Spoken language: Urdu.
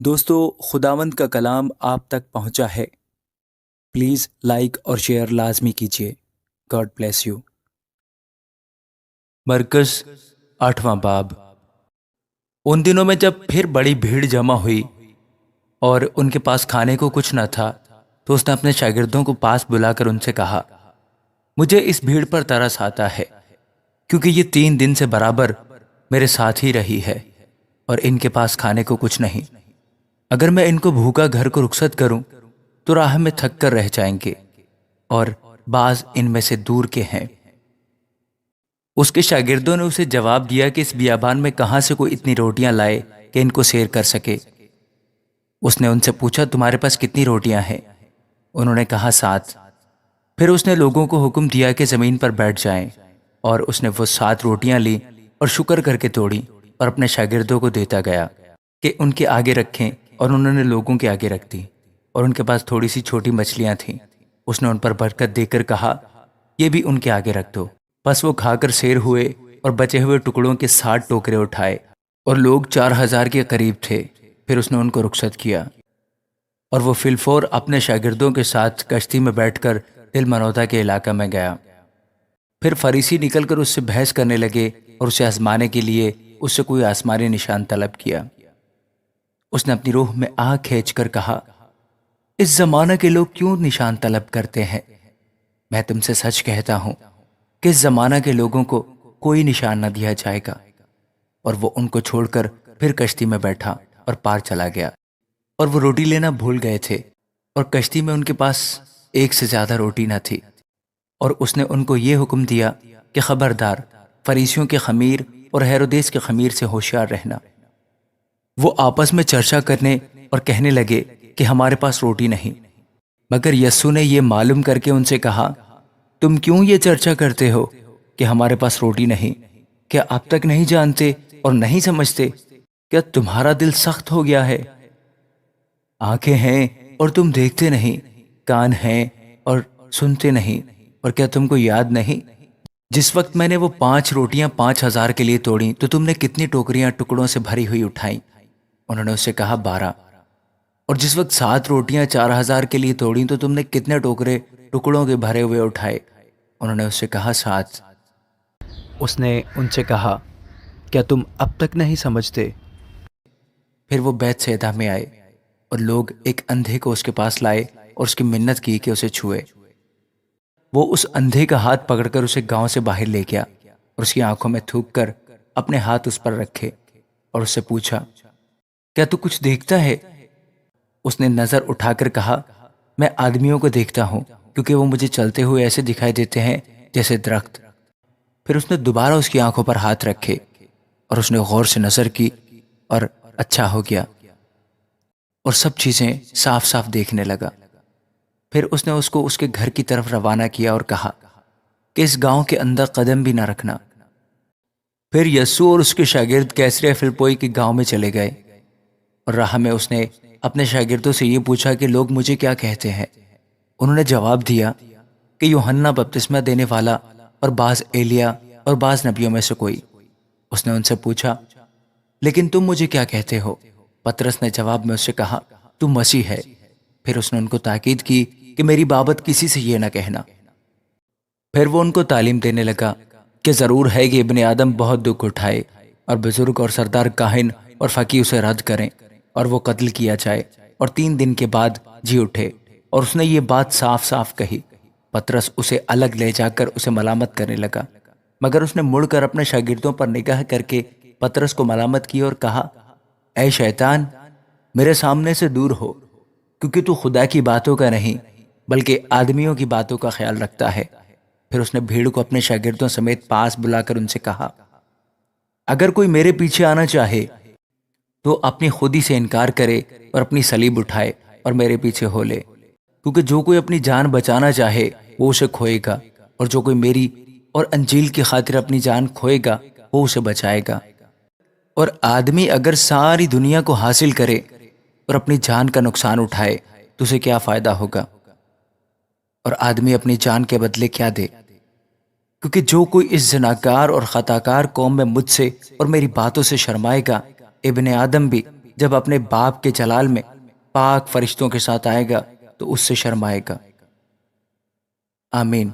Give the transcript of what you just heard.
دوستو، خداوند کا کلام آپ تک پہنچا ہے۔ پلیز لائک اور شیئر لازمی کیجیے۔ God bless you. مرکز 8واں باب۔ ان دنوں میں جب پھر بڑی بھیڑ جمع ہوئی اور ان کے پاس کھانے کو کچھ نہ تھا تو اس نے اپنے شاگردوں کو پاس بلا کر ان سے کہا، مجھے اس بھیڑ پر ترس آتا ہے کیونکہ یہ 3 دن سے برابر میرے ساتھ ہی رہی ہے اور ان کے پاس کھانے کو کچھ نہیں۔ اگر میں ان کو بھوکا گھر کو رخصت کروں تو راہ میں تھک کر رہ جائیں گے اور بعض ان میں سے دور کے ہیں۔ اس کے شاگردوں نے اسے جواب دیا کہ اس بیابان میں کہاں سے کوئی اتنی روٹیاں لائے کہ ان کو سیر کر سکے۔ اس نے ان سے پوچھا، تمہارے پاس کتنی روٹیاں ہیں؟ انہوں نے کہا 7۔ پھر اس نے لوگوں کو حکم دیا کہ زمین پر بیٹھ جائیں، اور اس نے وہ 7 روٹیاں لی اور شکر کر کے توڑی اور اپنے شاگردوں کو دیتا گیا کہ ان کے آگے رکھیں، اور انہوں نے لوگوں کے آگے رکھ دی، اور ان کے پاس تھوڑی سی چھوٹی مچھلیاں تھیں۔ اس نے ان پر برکت دے کر کہا، یہ بھی ان کے آگے رکھ دو۔ پس وہ کھا کر سیر ہوئے اور بچے ہوئے ٹکڑوں کے 60 ٹوکرے اٹھائے، اور لوگ 4000 کے قریب تھے۔ پھر اس نے ان کو رخصت کیا، اور وہ فی الفور اپنے شاگردوں کے ساتھ کشتی میں بیٹھ کر دل منوتا کے علاقہ میں گیا۔ پھر فریسی نکل کر اس سے بحث کرنے لگے اور اسے آزمانے کے لیے اس سے کوئی آسمانی نشان طلب کیا۔ اس نے اپنی روح میں آہ کھینچ کر کہا، اس زمانہ کے لوگ کیوں نشان طلب کرتے ہیں؟ میں تم سے سچ کہتا ہوں کہ اس زمانہ کے لوگوں کو کوئی نشان نہ دیا جائے گا۔ اور وہ ان کو چھوڑ کر پھر کشتی میں بیٹھا اور پار چلا گیا، اور وہ روٹی لینا بھول گئے تھے، اور کشتی میں ان کے پاس 1 سے زیادہ روٹی نہ تھی۔ اور اس نے ان کو یہ حکم دیا کہ خبردار، فریسیوں کے خمیر اور ہیرودیس کے خمیر سے ہوشیار رہنا۔ وہ آپس میں چرچا کرنے اور کہنے لگے کہ ہمارے پاس روٹی نہیں۔ مگر یسوع نے یہ معلوم کر کے ان سے کہا، تم کیوں یہ چرچا کرتے ہو کہ ہمارے پاس روٹی نہیں؟ کیا اب تک نہیں جانتے اور نہیں سمجھتے؟ کیا تمہارا دل سخت ہو گیا ہے؟ آنکھیں ہیں اور تم دیکھتے نہیں، کان ہیں اور سنتے نہیں، اور کیا تم کو یاد نہیں؟ جس وقت میں نے وہ 5 روٹیاں 5000 کے لیے توڑیں تو تم نے کتنی ٹوکریاں ٹکڑوں سے بھری ہوئی اٹھائیں؟ انہوں نے اس سے کہا 12۔ اور جس وقت 7 روٹیاں 4000 کے لیے توڑیں تو تم نے کتنے ٹوکرے ٹکڑوں کے بھرے ہوئے اٹھائے؟ انہوں نے اس سے کہا 7۔ اس نے ان سے کہا، کیا تم اب تک نہیں سمجھتے؟ پھر وہ بیت سیدہ میں آئے، اور لوگ ایک اندھے کو اس کے پاس لائے اور اس کی منت کی کہ اسے چھوئے۔ وہ اس اندھے کا ہاتھ پکڑ کر اسے گاؤں سے باہر لے گیا، اور اس کی آنکھوں میں تھوک کر اپنے ہاتھ اس پر رکھے، اور اس سے پوچھا، کیا تو کچھ دیکھتا ہے؟ اس نے نظر اٹھا کر کہا، میں آدمیوں کو دیکھتا ہوں، کیونکہ وہ مجھے چلتے ہوئے ایسے دکھائی دیتے ہیں جیسے درخت۔ پھر اس نے دوبارہ اس کی آنکھوں پر ہاتھ رکھے، اور اس نے غور سے نظر کی، اور اچھا ہو گیا، اور سب چیزیں صاف صاف دیکھنے لگا۔ پھر اس نے اس کو اس کے گھر کی طرف روانہ کیا اور کہا کہ اس گاؤں کے اندر قدم بھی نہ رکھنا۔ پھر یسوع اور اس کے شاگرد کیسریا فلپوئی کے گاؤں میں چلے گئے، اور راہ میں اس نے اپنے شاگردوں سے یہ پوچھا کہ لوگ مجھے کیا کہتے ہیں؟ انہوں نے جواب دیا کہ یوحنا بپتسمہ دینے والا، اور بعض ایلیا، اور بعض نبیوں میں سے کوئی۔ اس نے ان سے پوچھا، لیکن تم مجھے کیا کہتے ہو؟ پطرس نے جواب میں اس سے کہا، تو مسیح ہے۔ پھر اس نے ان کو تاکید کی کہ میری بابت کسی سے یہ نہ کہنا۔ پھر وہ ان کو تعلیم دینے لگا کہ ضرور ہے کہ ابن آدم بہت دکھ اٹھائے، اور بزرگ اور سردار کاہن اور فقیہ اسے رد کریں، اور وہ قتل کیا جائے، اور 3 دن کے بعد جی اٹھے۔ اور اس نے یہ بات صاف صاف کہی۔ پطرس اسے الگ لے جا کر اسے ملامت کرنے لگا، مگر اس نے مڑ کر اپنے شاگردوں پر نگاہ کر کے پطرس کو ملامت کی اور کہا، اے شیطان، میرے سامنے سے دور ہو، کیونکہ تو خدا کی باتوں کا نہیں بلکہ آدمیوں کی باتوں کا خیال رکھتا ہے۔ پھر اس نے بھیڑ کو اپنے شاگردوں سمیت پاس بلا کر ان سے کہا، اگر کوئی میرے پیچھے آنا چاہے تو اپنی خودی سے انکار کرے اور اپنی صلیب اٹھائے اور میرے پیچھے ہو لے۔ کیونکہ جو کوئی اپنی جان بچانا چاہے وہ اسے کھوئے گا، اور جو کوئی میری اور انجیل کی خاطر اپنی جان کھوئے گا وہ اسے بچائے گا۔ اور آدمی اگر ساری دنیا کو حاصل کرے اور اپنی جان کا نقصان اٹھائے تو اسے کیا فائدہ ہوگا؟ اور آدمی اپنی جان کے بدلے کیا دے؟ کیونکہ جو کوئی اس زناکار اور خطاکار قوم میں مجھ سے اور میری باتوں سے شرمائے گا، ابن آدم بھی جب اپنے باپ کے جلال میں پاک فرشتوں کے ساتھ آئے گا تو اس سے شرمائے گا۔ آمین۔